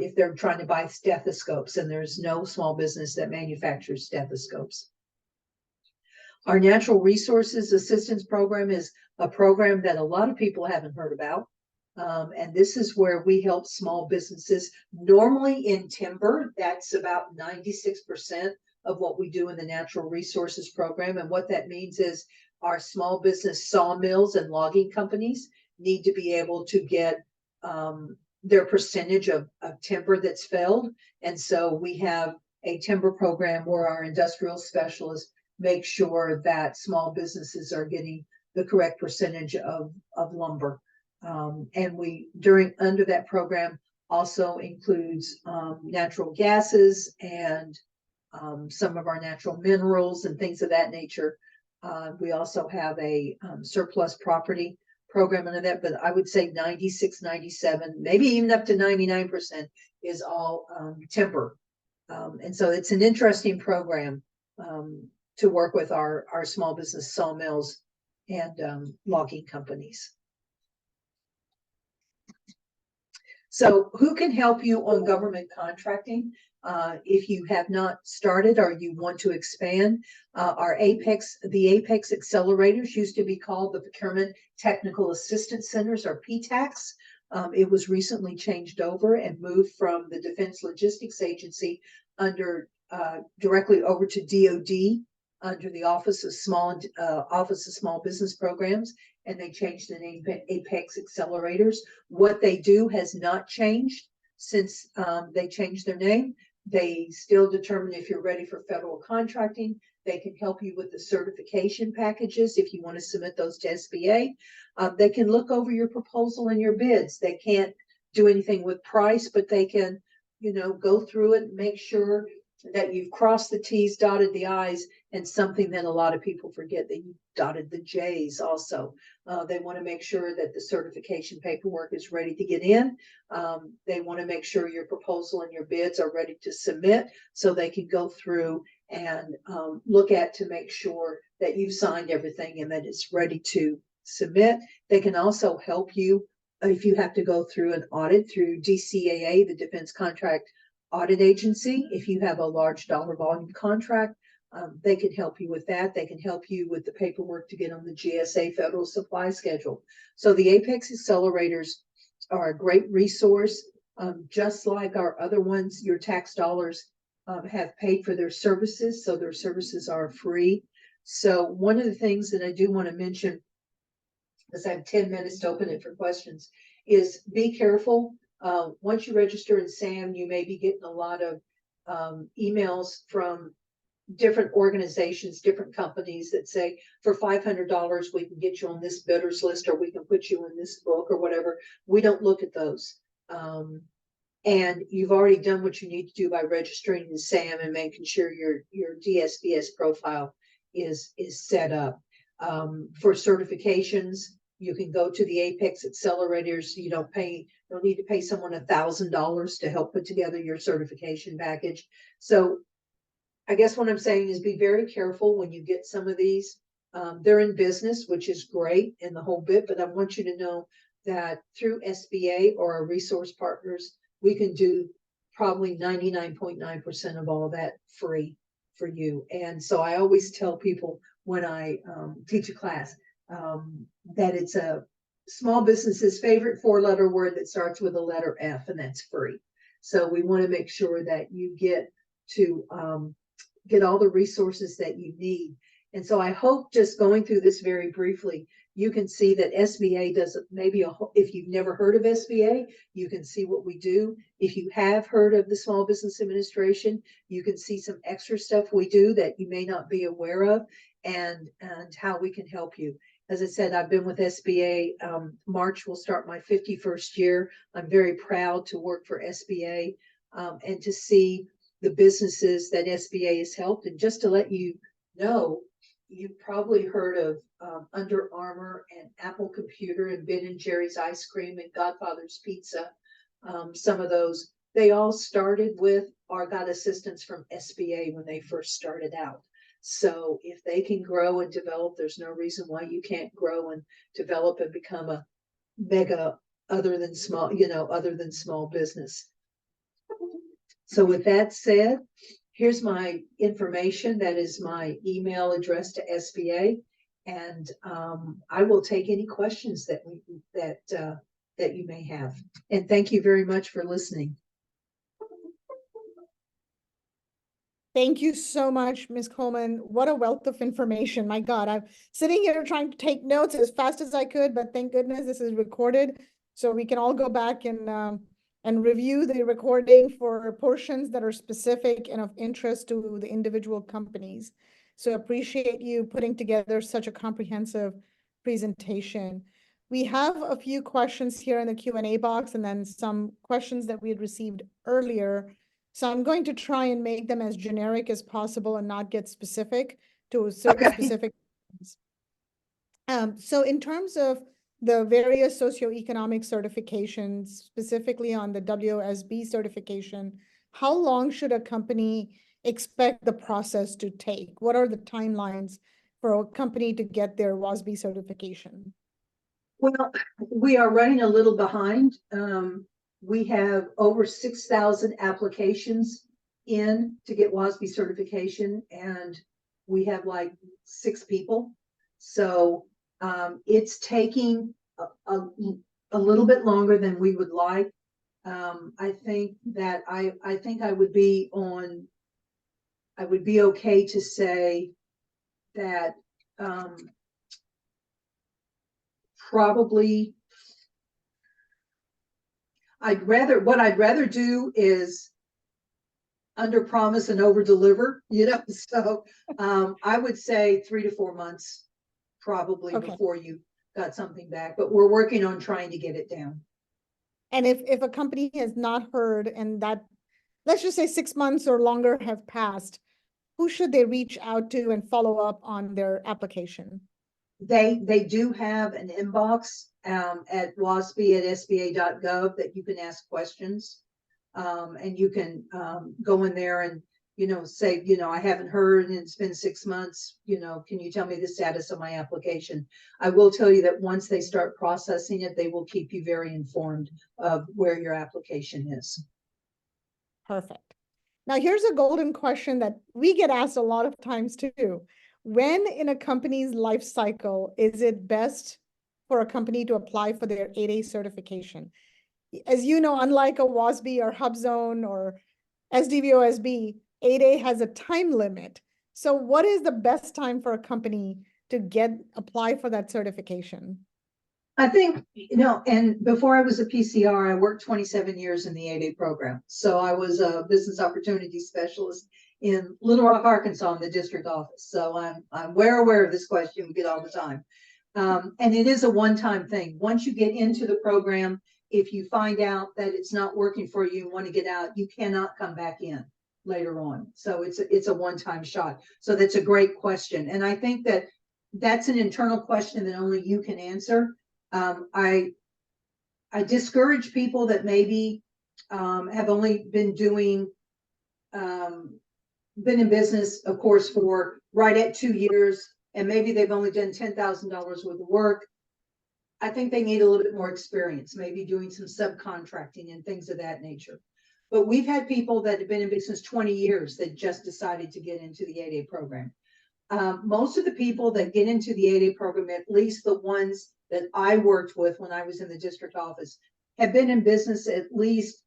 if they're trying to buy stethoscopes, and there's no small business that manufactures stethoscopes. Our Natural Resources Assistance Program is a program that a lot of people haven't heard about. And this is where we help small businesses, normally in timber. That's about 96% of what we do in the Natural Resources Program. And what that means is our small business sawmills and logging companies need to be able to get their percentage of timber that's felled. And so we have a timber program where our industrial specialists make sure that small businesses are getting the correct percentage of lumber. And we, under that program, also includes natural gases and some of our natural minerals and things of that nature. We also have a surplus property program under that, but I would say 96, 97, maybe even up to 99% is all timber. And so it's an interesting program to work with our small business sawmills and logging companies. So who can help you on government contracting? If you have not started or you want to expand, the Apex accelerators used to be called the Procurement Technical Assistance Centers, or PTACs. It was recently changed over and moved from the Defense Logistics Agency directly over to DoD under the Office of Small Business Programs, and they changed the name Apex Accelerators. What they do has not changed since they changed their name. They still determine if you're ready for federal contracting. They can help you with the certification packages if you want to submit those to SBA. They can look over your proposal and your bids. They can't do anything with price, but they can, go through it and make sure that you've crossed the T's, dotted the I's, and something that a lot of people forget, that you dotted the J's also. They want to make sure that the certification paperwork is ready to get in. They want to make sure your proposal and your bids are ready to submit, so they can go through and look at to make sure that you've signed everything and that it's ready to submit. They can also help you if you have to go through an audit through DCAA, the Defense Contract Audit Agency. If you have a large dollar volume contract, they can help you with that. They can help you with the paperwork to get on the GSA Federal Supply Schedule. So the Apex Accelerators are a great resource. Just like our other ones, your tax dollars have paid for their services, so their services are free. So one of the things that I do want to mention, because I have 10 minutes to open it for questions, is be careful. Once you register in SAM, you may be getting a lot of emails from different organizations, different companies that say, for $500, we can get you on this bidders list, or we can put you in this book or whatever. We don't look at those. And you've already done what you need to do by registering in SAM and making sure your DSBS profile is set up. For certifications, you can go to the Apex Accelerators. You don't need to pay someone $1,000 to help put together your certification package. So I guess what I'm saying is be very careful when you get some of these. They're in business, which is great in the whole bit, but I want you to know that through SBA or our resource partners, we can do probably 99.9% of all that free for you. And so I always tell people when I teach a class that it's a small business's favorite 4-letter word that starts with a letter F, and that's free. So we want to make sure that you get all the resources that you need. And so I hope, just going through this very briefly, you can see that SBA does if you've never heard of SBA, you can see what we do. If you have heard of the Small Business Administration, you can see some extra stuff we do that you may not be aware of, and how we can help you. As I said, I've been with SBA. March will start my 51st year. I'm very proud to work for SBA and to see the businesses that SBA has helped. And just to let you know, you've probably heard of Under Armour and Apple Computer and Ben and Jerry's Ice Cream and Godfather's Pizza. Some of those, they all started with or got assistance from SBA when they first started out. So if they can grow and develop, there's no reason why you can't grow and develop and become a mega other than small business. So with that said, here's my information. That is my email address to SBA, and I will take any questions that you may have. And thank you very much for listening. Thank you so much, Ms. Coleman. What a wealth of information. My God, I'm sitting here trying to take notes as fast as I could, but thank goodness this is recorded, so we can all go back and review the recording for portions that are specific and of interest to the individual companies. So appreciate you putting together such a comprehensive presentation. We have a few questions here in the Q&A box and then some questions that we had received earlier. So I'm going to try and make them as generic as possible and not get specific to certain specific things. So in terms of the various socioeconomic certifications, specifically on the WSB certification, how long should a company expect the process to take? What are the timelines for a company to get their WSB certification? Well, we are running a little behind. We have over 6,000 applications in to get WSB certification, and we have like 6 people. So it's taking a little bit longer than we would like. I think that I think I would be okay to say that probably what I'd rather do is under promise and over deliver, so I would say 3 to 4 months probably before you got something back, but we're working on trying to get it down. And if a company has not heard and that, let's just say 6 months or longer have passed, who should they reach out to and follow up on their application? They do have an inbox at wasb@sba.gov that you can ask questions, and you can go in there and say, I haven't heard and it's been 6 months, can you tell me the status of my application? I will tell you that once they start processing it, they will keep you very informed of where your application is. Perfect. Now here's a golden question that we get asked a lot of times too. When in a company's life cycle is it best for a company to apply for their 8A certification? As you know, unlike a WSB or HubZone or SDVOSB, 8A has a time limit. So what is the best time for a company to apply for that certification? I think, and before I was a PCR, I worked 27 years in the 8A program. So I was a business opportunity specialist in Little Rock, Arkansas in the district office. So I'm well aware of this question we get all the time. And it is a one-time thing. Once you get into the program, if you find out that it's not working for you and want to get out, you cannot come back in later on. So it's a one-time shot. So that's a great question. And I think that that's an internal question that only you can answer. I discourage people that maybe have only been in business, of course, for right at 2 years, and maybe they've only done $10,000 worth of work. I think they need a little bit more experience, maybe doing some subcontracting and things of that nature. But we've had people that have been in business 20 years that just decided to get into the 8A program. Most of the people that get into the 8A program, at least the ones that I worked with when I was in the district office, have been in business at least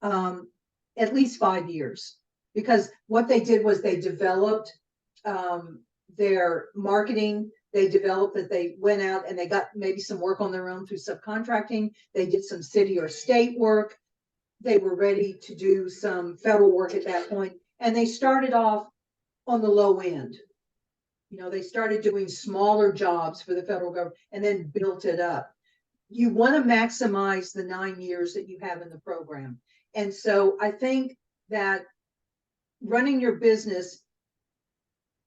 5 years, because what they did was they developed their marketing. They developed that they went out and they got maybe some work on their own through subcontracting. They did some city or state work. They were ready to do some federal work at that point, and they started off on the low end. They started doing smaller jobs for the federal government and then built it up. You want to maximize the 9 years that you have in the program. And so I think that running your business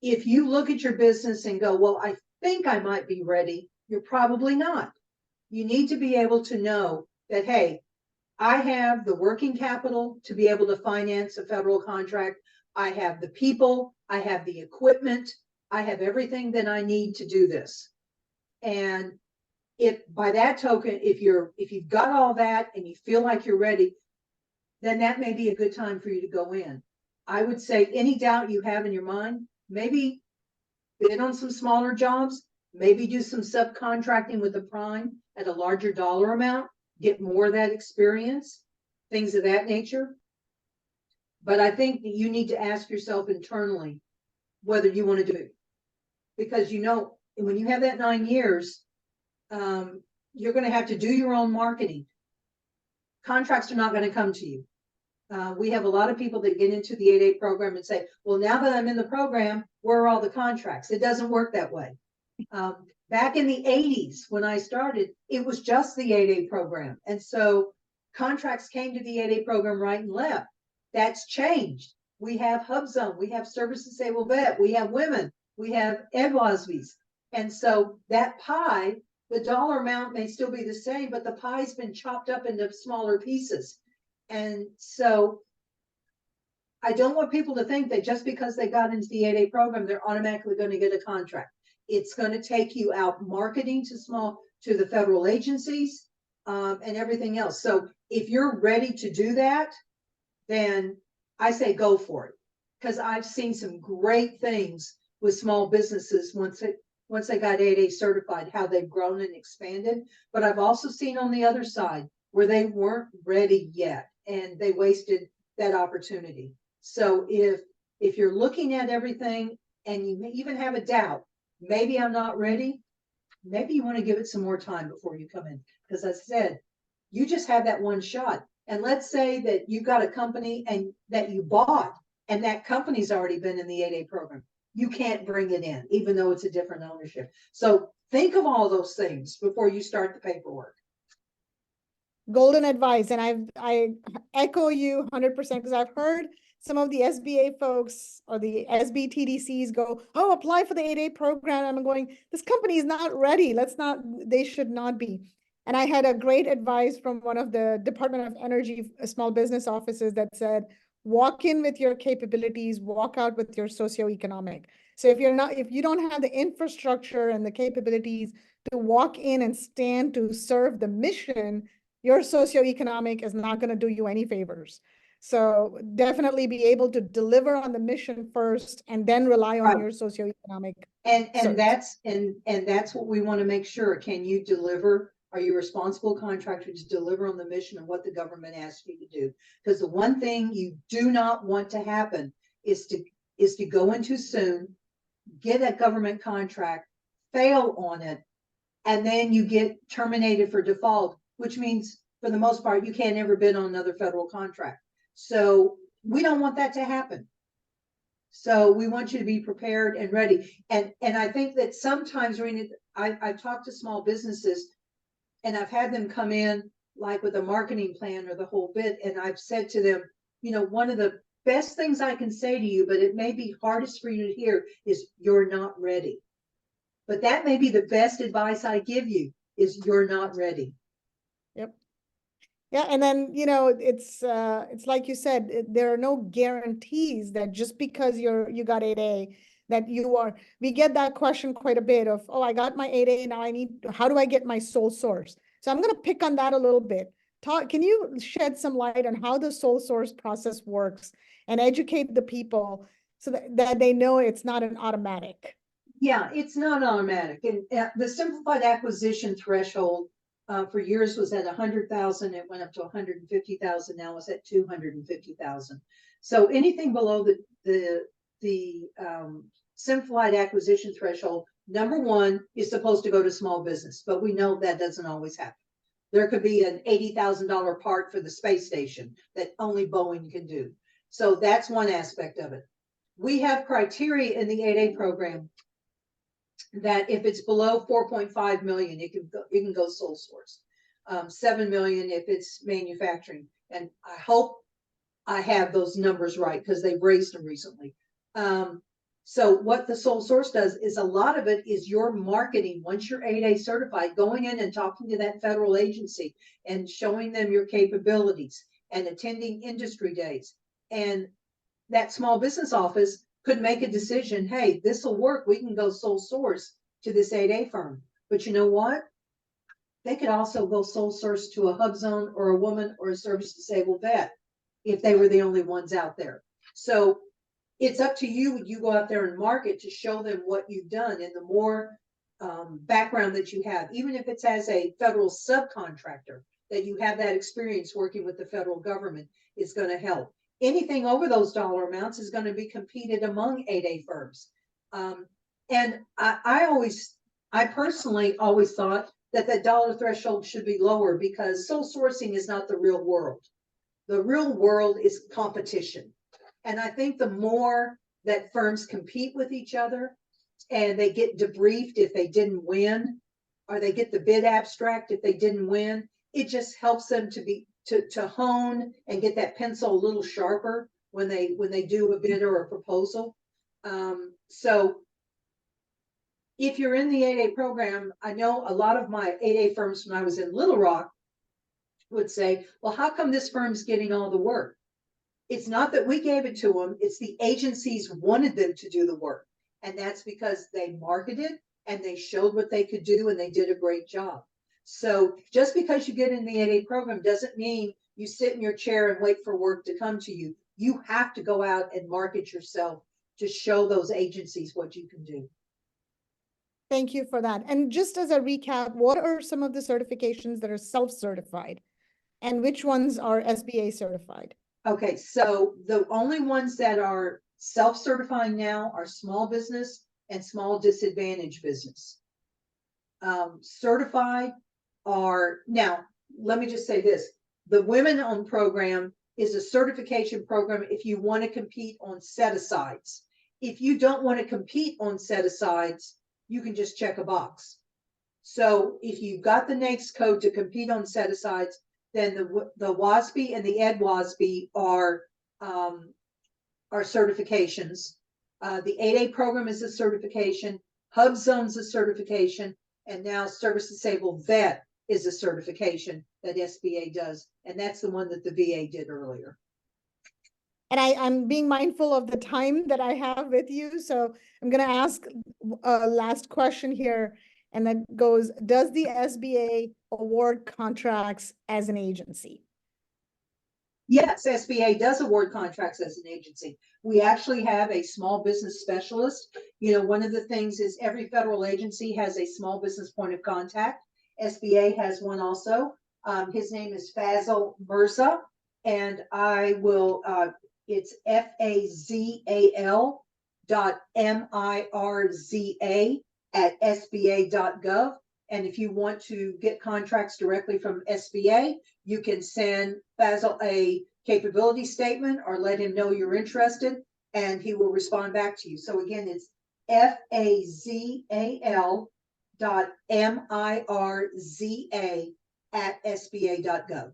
if you look at your business and go, well, I think I might be ready, you're probably not. You need to be able to know that, hey, I have the working capital to be able to finance a federal contract. I have the people, I have the equipment, I have everything that I need to do this. And if by that token, if you've got all that and you feel like you're ready, then that may be a good time for you to go in. I would say any doubt you have in your mind, maybe bid on some smaller jobs, maybe do some subcontracting with the prime at a larger dollar amount, get more of that experience, things of that nature. But I think that you need to ask yourself internally whether you want to do it. Because when you have that 9 years, you're going to have to do your own marketing. Contracts are not going to come to you. We have a lot of people that get into the 8A program and say, well, now that I'm in the program, where are all the contracts? It doesn't work that way. Back in the 80s, when I started, it was just the 8A program. And so contracts came to the 8A program right and left. That's changed. We have HubZone, we have Service Disabled Vet, we have women, we have Ed Wasby's. And so that pie, the dollar amount may still be the same, but the pie's been chopped up into smaller pieces. And so I don't want people to think that just because they got into the 8A program, they're automatically going to get a contract. It's going to take you out marketing to the federal agencies, and everything else. So if you're ready to do that, then I say go for it. Because I've seen some great things with small businesses once they got 8A certified, how they've grown and expanded. But I've also seen on the other side where they weren't ready yet and they wasted that opportunity. So if you're looking at everything and you may even have a doubt, maybe I'm not ready, maybe you want to give it some more time before you come in. Because as I said, you just have that one shot. And let's say that you've got a company and that you bought and that company's already been in the 8A program. You can't bring it in, even though it's a different ownership. So think of all those things before you start the paperwork. Golden advice. And I echo you 100% because I've heard some of the SBA folks or the SBTDCs go, oh, apply for the 8A program. I'm going, this company is not ready. They should not be. And I had a great advice from one of the Department of Energy small business offices that said, walk in with your capabilities, walk out with your socioeconomic. So if you don't have the infrastructure and the capabilities to walk in and stand to serve the mission, your socioeconomic is not going to do you any favors. So definitely be able to deliver on the mission first and then rely on your socioeconomic. And that's what we want to make sure. Can you deliver? Are you a responsible contractor to deliver on the mission and what the government asks you to do? Because the one thing you do not want to happen is to go in too soon, get a government contract, fail on it, and then you get terminated for default, which means for the most part, you can't ever bid on another federal contract. So we don't want that to happen. So we want you to be prepared and ready. And I think that sometimes I've talked to small businesses and I've had them come in like with a marketing plan or the whole bit. And I've said to them, one of the best things I can say to you, but it may be hardest for you to hear, is you're not ready. But that may be the best advice I give you, is you're not ready. Yep. Yeah, and then, it's like you said, there are no guarantees that just because you got 8A, that we get that question quite a bit of, oh, I got my 8A, now how do I get my sole source? So I'm going to pick on that a little bit. Can you shed some light on how the sole source process works and educate the people so that they know it's not an automatic? Yeah, it's not automatic. And the simplified acquisition threshold for years was at 100,000. It went up to 150,000. Now it's at 250,000. So anything below the simplified acquisition threshold, number one, is supposed to go to small business, but we know that doesn't always happen. There could be an $80,000 part for the space station that only Boeing can do. So that's one aspect of it. We have criteria in the 8A program that if it's below 4.5 million, it can go sole source. 7 million if it's manufacturing. And I hope I have those numbers right because they've raised them recently. So what the sole source does is a lot of it is your marketing. Once you're 8A certified, going in and talking to that federal agency and showing them your capabilities and attending industry days. And that small business office could make a decision, hey, this will work. We can go sole source to this 8A firm. But you know what? They could also go sole source to a HubZone or a woman or a service disabled vet if they were the only ones out there. So it's up to you when you go out there and market to show them what you've done. And the more background that you have, even if it's as a federal subcontractor, that you have that experience working with the federal government is going to help. Anything over those dollar amounts is going to be competed among 8A firms. And I personally always thought that the dollar threshold should be lower because sole sourcing is not the real world. The real world is competition. And I think the more that firms compete with each other and they get debriefed if they didn't win, or they get the bid abstract if they didn't win, it just helps them to hone and get that pencil a little sharper when they do a bid or a proposal. So if you're in the 8A program, I know a lot of my 8A firms when I was in Little Rock would say, well, how come this firm's getting all the work? It's not that we gave it to them, it's the agencies wanted them to do the work. And that's because they marketed and they showed what they could do and they did a great job. So just because you get in the 8A program doesn't mean you sit in your chair and wait for work to come to you. You have to go out and market yourself to show those agencies what you can do. Thank you for that. And just as a recap, what are some of the certifications that are self-certified and which ones are SBA certified? Okay, so the only ones that are self-certifying now are small business and small disadvantaged business. Certified are, now, let me just say this, the women-owned program is a certification program if you want to compete on set-asides. If you don't want to compete on set-asides, you can just check a box. So if you've got the NAICS code to compete on set-asides, then the WASB and the EdWASB are certifications. The 8A program is a certification, HubZone's a certification, and now Service Disabled Vet is a certification that SBA does, and that's the one that the VA did earlier. And I'm being mindful of the time that I have with you, so I'm going to ask a last question here, and that goes, does the SBA award contracts as an agency? Yes, SBA does award contracts as an agency. We actually have a small business specialist. You know, one of the things is every federal agency has a small business point of contact. SBA has one also. His name is Fazal Mirza, and I will, it's FAZAL.MIRZA@SBA.gov. And if you want to get contracts directly from SBA, you can send Fazal a capability statement or let him know you're interested, and he will respond back to you. So again, it's FAZAL.MIRZA@SBA.gov.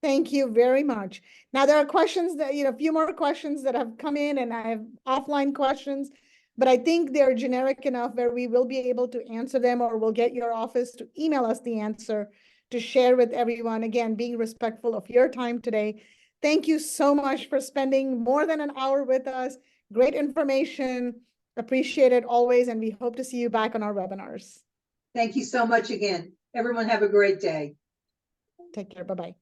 Thank you very much. Now there are questions that, a few more questions that have come in, and I have offline questions, but I think they're generic enough where we will be able to answer them, or we'll get your office to email us the answer to share with everyone. Again, being respectful of your time today. Thank you so much for spending more than an hour with us. Great information. Appreciate it always, and we hope to see you back on our webinars. Thank you so much again. Everyone have a great day. Take care. Bye-bye.